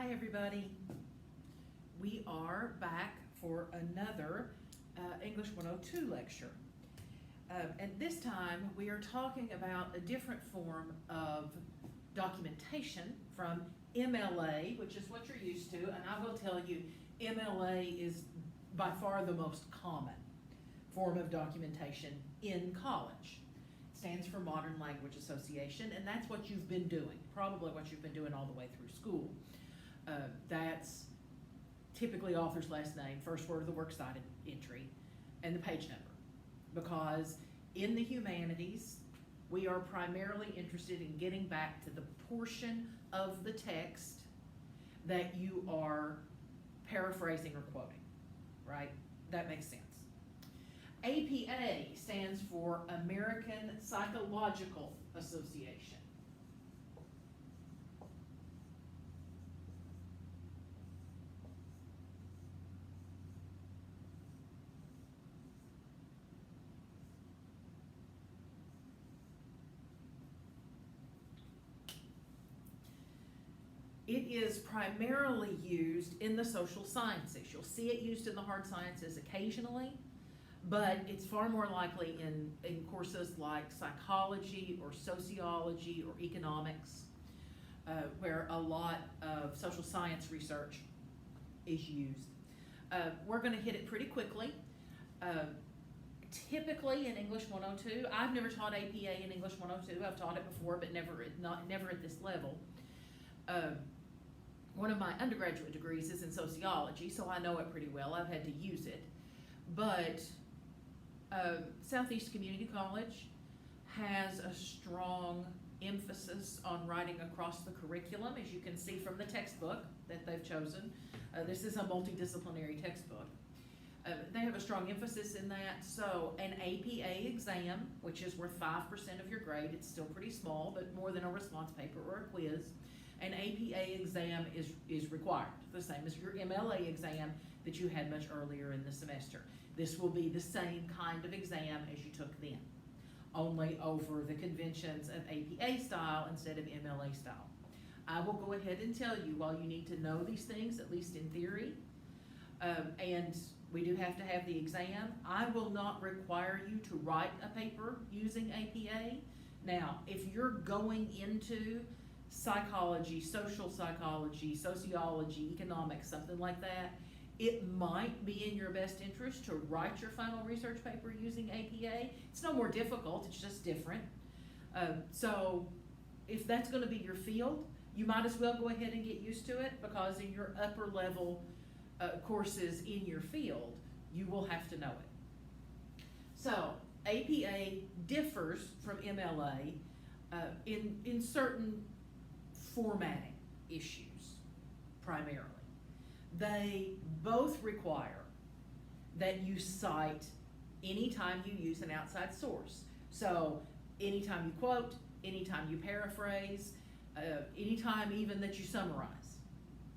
Hi everybody. We are back for another English 102 lecture. And this time we are talking about a different form of documentation from MLA, which is what you're used to, and I will tell you MLA is by far the most common form of documentation in college. It stands for Modern Language Association, and that's what you've been doing, probably what you've been doing all the way through school. That's typically author's last name, first word of the works cited entry, and the page number. Because in the humanities, we are primarily interested in getting back to the portion of the text that you are paraphrasing or quoting, right? That makes sense. APA stands for American Psychological Association. It is primarily used in the social sciences. You'll see it used in the hard sciences occasionally, but it's far more likely in courses like psychology or sociology or economics, where a lot of social science research is used. We're going to hit it pretty quickly. Typically in English 102, I've never taught APA in English 102. I've taught it before, but never at this level. One of my undergraduate degrees is in sociology, so I know it pretty well. I've had to use it. But Southeast Community College has a strong emphasis on writing across the curriculum, as you can see from the textbook that they've chosen. This is a multidisciplinary textbook. They have a strong emphasis in that. So an APA exam, which is worth 5% of your grade, it's still pretty small, but more than a response paper or a quiz. An APA exam is required, the same as your MLA exam that you had much earlier in the semester. This will be the same kind of exam as you took then, only over the conventions of APA style instead of MLA style. I will go ahead and tell you, while you need to know these things, at least in theory, and we do have to have the exam, I will not require you to write a paper using APA. Now, if you're going into psychology, social psychology, sociology, economics, something like that, it might be in your best interest to write your final research paper using APA. It's no more difficult, it's just different. So if that's going to be your field, you might as well go ahead and get used to it, because in your upper level courses in your field, you will have to know it. So APA differs from MLA in certain formatting issues, primarily. They both require that you cite anytime you use an outside source. So anytime you quote, anytime you paraphrase, anytime even that you summarize,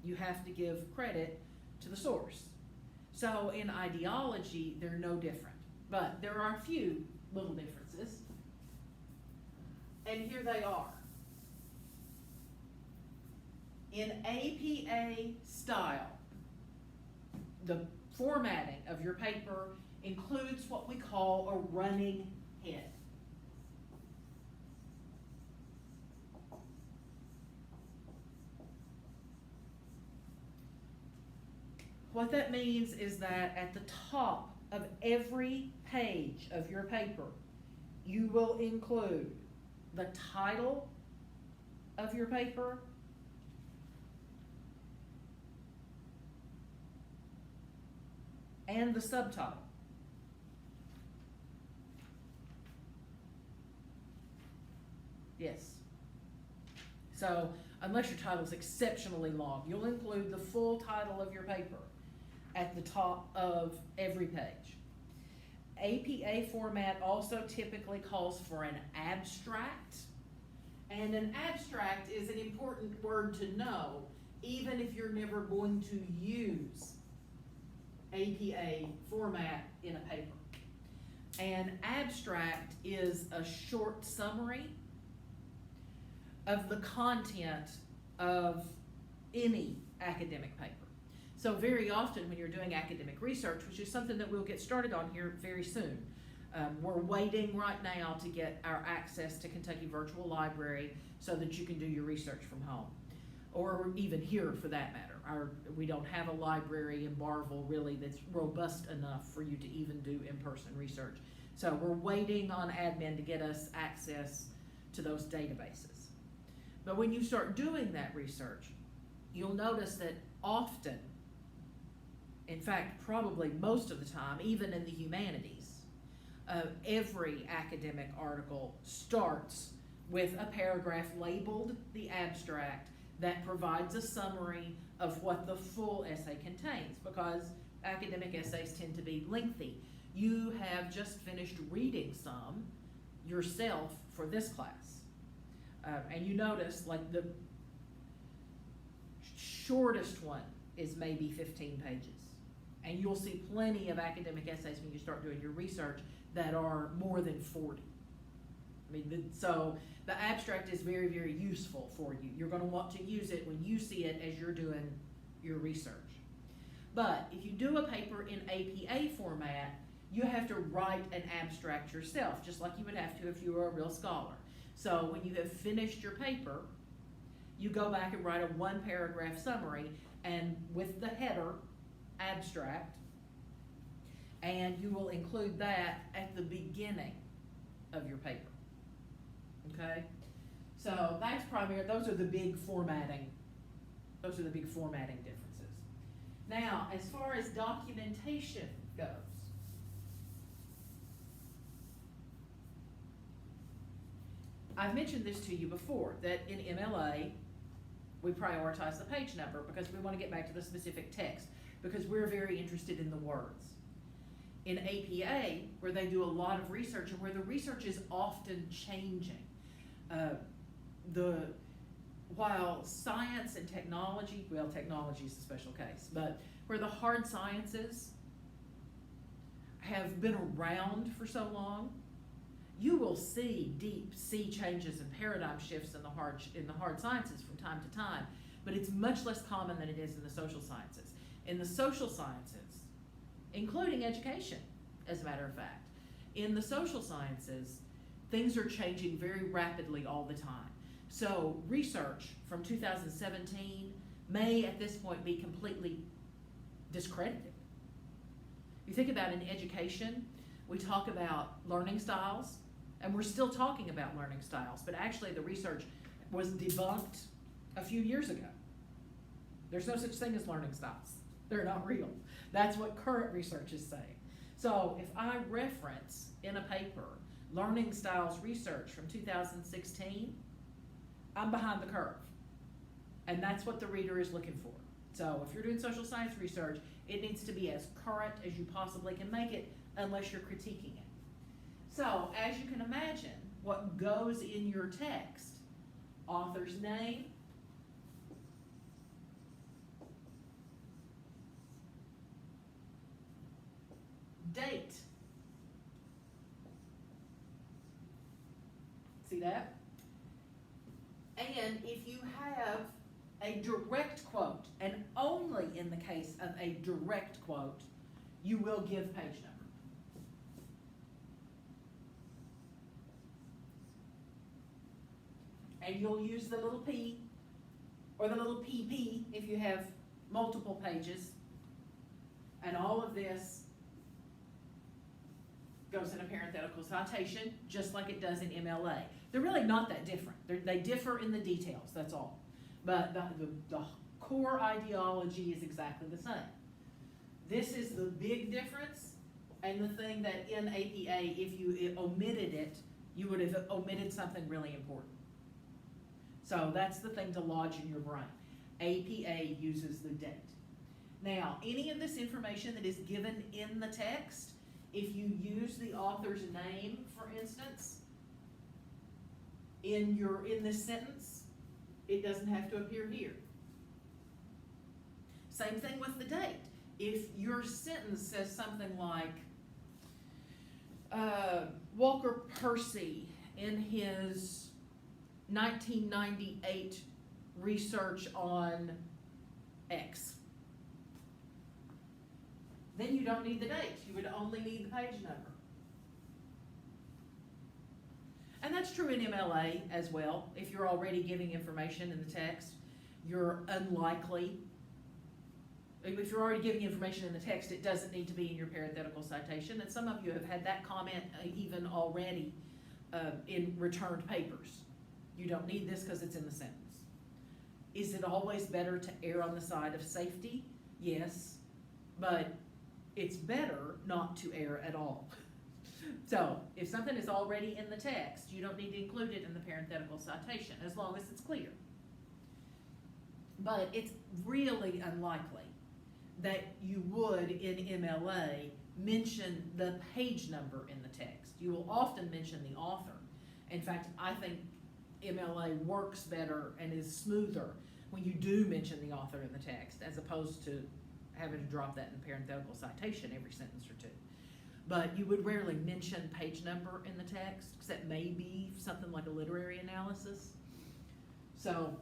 you have to give credit to the source. So in ideology, they're no different, but there are a few little differences, and here they are. In APA style, the formatting of your paper includes what we call a running head. What that means is that at the top of every page of your paper, you will include the title of your paper, and the subtitle. Yes. So unless your title is exceptionally long, you'll include the full title of your paper at the top of every page. APA format also typically calls for an abstract, and an abstract is an important word to know, even if you're never going to use APA format in a paper. An abstract is a short summary of the content of any academic paper. So very often when you're doing academic research, which is something that we'll get started on here very soon, we're waiting right now to get our access to Kentucky Virtual Library so that you can do your research from home, or even here for that matter. We don't have a library in Barville really that's robust enough for you to even do in-person research. So we're waiting on admin to get us access to those databases. But when you start doing that research, you'll notice that often, in fact, probably most of the time, even in the humanities, every academic article starts with a paragraph labeled the abstract that provides a summary of what the full essay contains, because academic essays tend to be lengthy. You have just finished reading some yourself for this class. And you notice like the shortest one is maybe 15 pages. And you'll see plenty of academic essays when you start doing your research that are more than 40. I mean, so the abstract is very, very useful for you. You're going to want to use it when you see it as you're doing your research. But if you do a paper in APA format, you have to write an abstract yourself, just like you would have to if you were a real scholar. So when you have finished your paper, you go back and write a one-paragraph summary, and with the header, abstract, and you will include that at the beginning of your paper. Okay? So that's those are the big formatting differences. Now, as far as documentation goes, I've mentioned this to you before, that in MLA, we prioritize the page number because we want to get back to the specific text, because we're very interested in the words. In APA, where they do a lot of research and where the research is often changing, while science and technology, well, technology is a special case, but where the hard sciences have been around for so long, you will see deep sea changes and paradigm shifts in the hard sciences from time to time, but it's much less common than it is in the social sciences. In the social sciences, including education, as a matter of fact, in the social sciences, things are changing very rapidly all the time. So research from 2017 may at this point be completely discredited. You think about in education, we talk about learning styles, and we're still talking about learning styles, but actually the research was debunked a few years ago. There's no such thing as learning styles. They're not real. That's what current research is saying. So if I reference in a paper learning styles research from 2016, I'm behind the curve. And that's what the reader is looking for. So if you're doing social science research, it needs to be as current as you possibly can make it, unless you're critiquing it. So as you can imagine, what goes in your text, author's name, date. See that? And if you have a direct quote, and only in the case of a direct quote, you will give page number. And you'll use the little p or the little pp if you have multiple pages. And all of this goes in a parenthetical citation, just like it does in MLA. They're really not that different. They differ in the details, that's all. But the core ideology is exactly the same. This is the big difference, and the thing that in APA, if you omitted it, you would have omitted something really important. So that's the thing to lodge in your brain. APA uses the date. Now, any of this information that is given in the text, if you use the author's name, for instance, in this sentence, it doesn't have to appear here. Same thing with the date. If your sentence says something like, Walker Percy in his 1998 research on X. Then you don't need the date. You would only need the page number. And that's true in MLA as well. If you're already giving information in the text, you're unlikely. If you're already giving information in the text, it doesn't need to be in your parenthetical citation. And some of you have had that comment even already in returned papers. You don't need this because it's in the sentence. Is it always better to err on the side of safety? Yes, but it's better not to err at all. So if something is already in the text, you don't need to include it in the parenthetical citation as long as it's clear. But it's really unlikely that you would in MLA mention the page number in the text. You will often mention the author. In fact, I think MLA works better and is smoother when you do mention the author in the text, as opposed to having to drop that in parenthetical citation every sentence or two. But you would rarely mention page number in the text, because that may be something like a literary analysis. So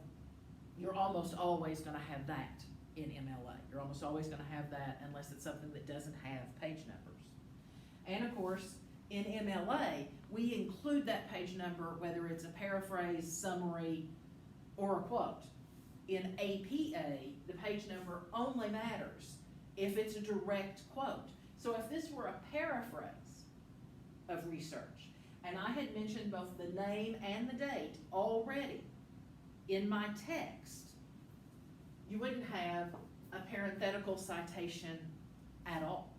you're almost always going to have that in MLA. You're almost always going to have that unless it's something that doesn't have page numbers. And of course, in MLA, we include that page number whether it's a paraphrase, summary, or a quote. In APA, the page number only matters if it's a direct quote. So if this were a paraphrase of research, and I had mentioned both the name and the date already in my text, you wouldn't have a parenthetical citation at all.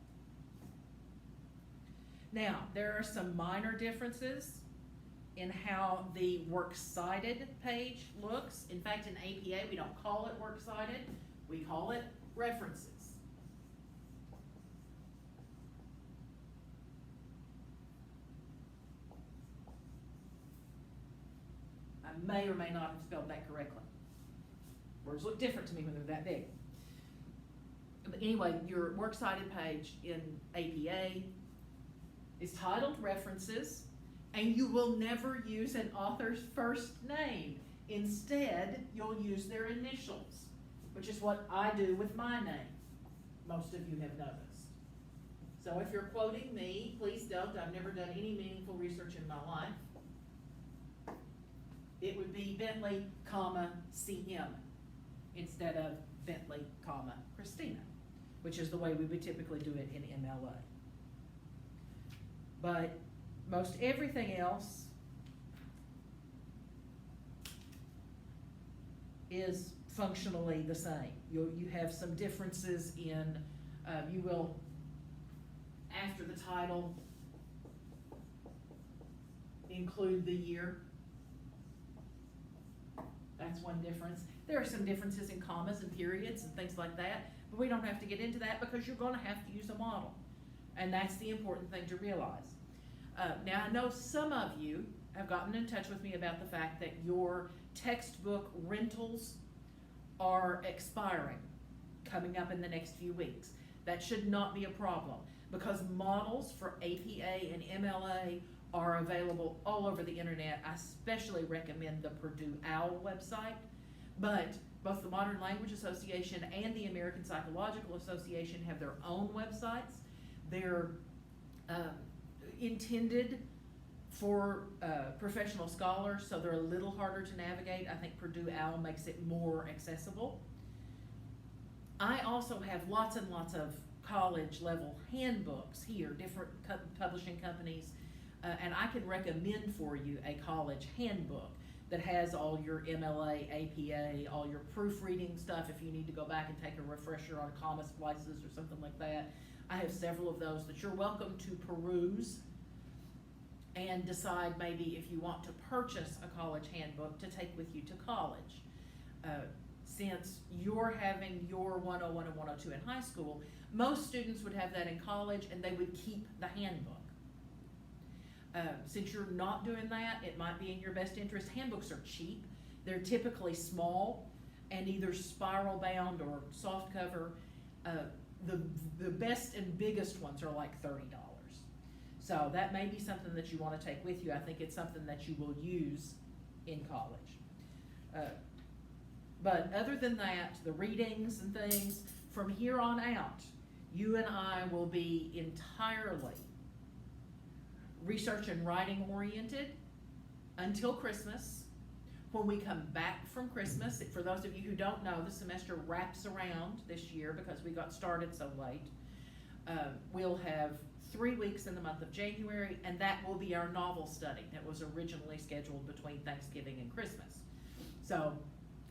Now, there are some minor differences in how the works cited page looks. In fact, in APA, we don't call it works cited, we call it references. I may or may not have spelled that correctly. Words look different to me when they're that big. But anyway, your works cited page in APA is titled References, and you will never use an author's first name. Instead, you'll use their initials, which is what I do with my name. Most of you have noticed. So if you're quoting me, please don't. I've never done any meaningful research in my life. It would be Bentley, comma, CM instead of Bentley, comma, Christina, which is the way we would typically do it in MLA. But most everything else is functionally the same. You have some differences in, you will, after the title, include the year. That's one difference. There are some differences in commas and periods and things like that, but we don't have to get into that because you're going to have to use a model. And that's the important thing to realize. Now, I know some of you have gotten in touch with me about the fact that your textbook rentals are expiring, coming up in the next few weeks. That should not be a problem because models for APA and MLA are available all over the internet. I especially recommend the Purdue OWL website, but both the Modern Language Association and the American Psychological Association have their own websites. They're intended for professional scholars, so they're a little harder to navigate. I think Purdue OWL makes it more accessible. I also have lots and lots of college level handbooks here, different publishing companies, and I can recommend for you a college handbook that has all your MLA, APA, all your proofreading stuff if you need to go back and take a refresher on comma splices or something like that. I have several of those that you're welcome to peruse and decide maybe if you want to purchase a college handbook to take with you to college. Since you're having your 101 and 102 in high school, most students would have that in college and they would keep the handbook. Since you're not doing that, it might be in your best interest. Handbooks are cheap. They're typically small and either spiral bound or soft cover. The best and biggest ones are like $30. So that may be something that you want to take with you. I think it's something that you will use in college. But other than that, the readings and things, from here on out, you and I will be entirely research and writing oriented until Christmas. When we come back from Christmas, for those of you who don't know, the semester wraps around this year because we got started so late. We'll have 3 weeks in the month of January, and that will be our novel study that was originally scheduled between Thanksgiving and Christmas. So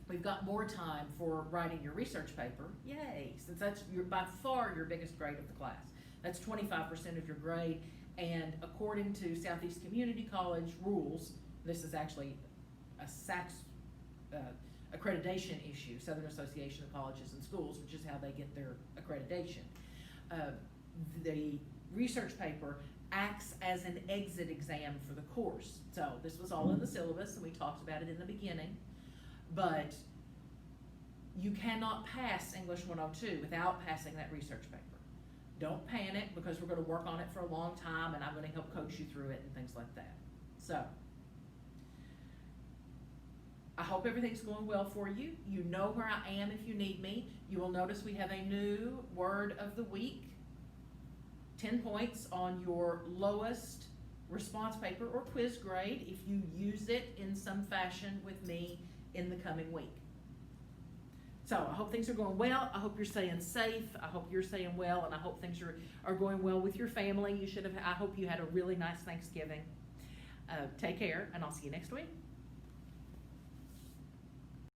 we've got more time for writing your research paper. Yay, since that's by far your biggest grade of the class. That's 25% of your grade, and according to Southeast Community College rules, this is actually a SACS accreditation issue, Southern Association of Colleges and Schools, which is how they get their accreditation. The research paper acts as an exit exam for the course. So this was all in the syllabus, and we talked about it in the beginning, but you cannot pass English 102 without passing that research paper. Don't panic, because we're going to work on it for a long time, and I'm going to help coach you through it and things like that. So I hope everything's going well for you. You know where I am if you need me. You will notice we have a new word of the week. 10 points on your lowest response paper or quiz grade if you use it in some fashion with me in the coming week. So I hope things are going well. I hope you're staying safe. I hope you're staying well, and I hope things are going well with your family. I hope you had a really nice Thanksgiving. Take care, and I'll see you next week.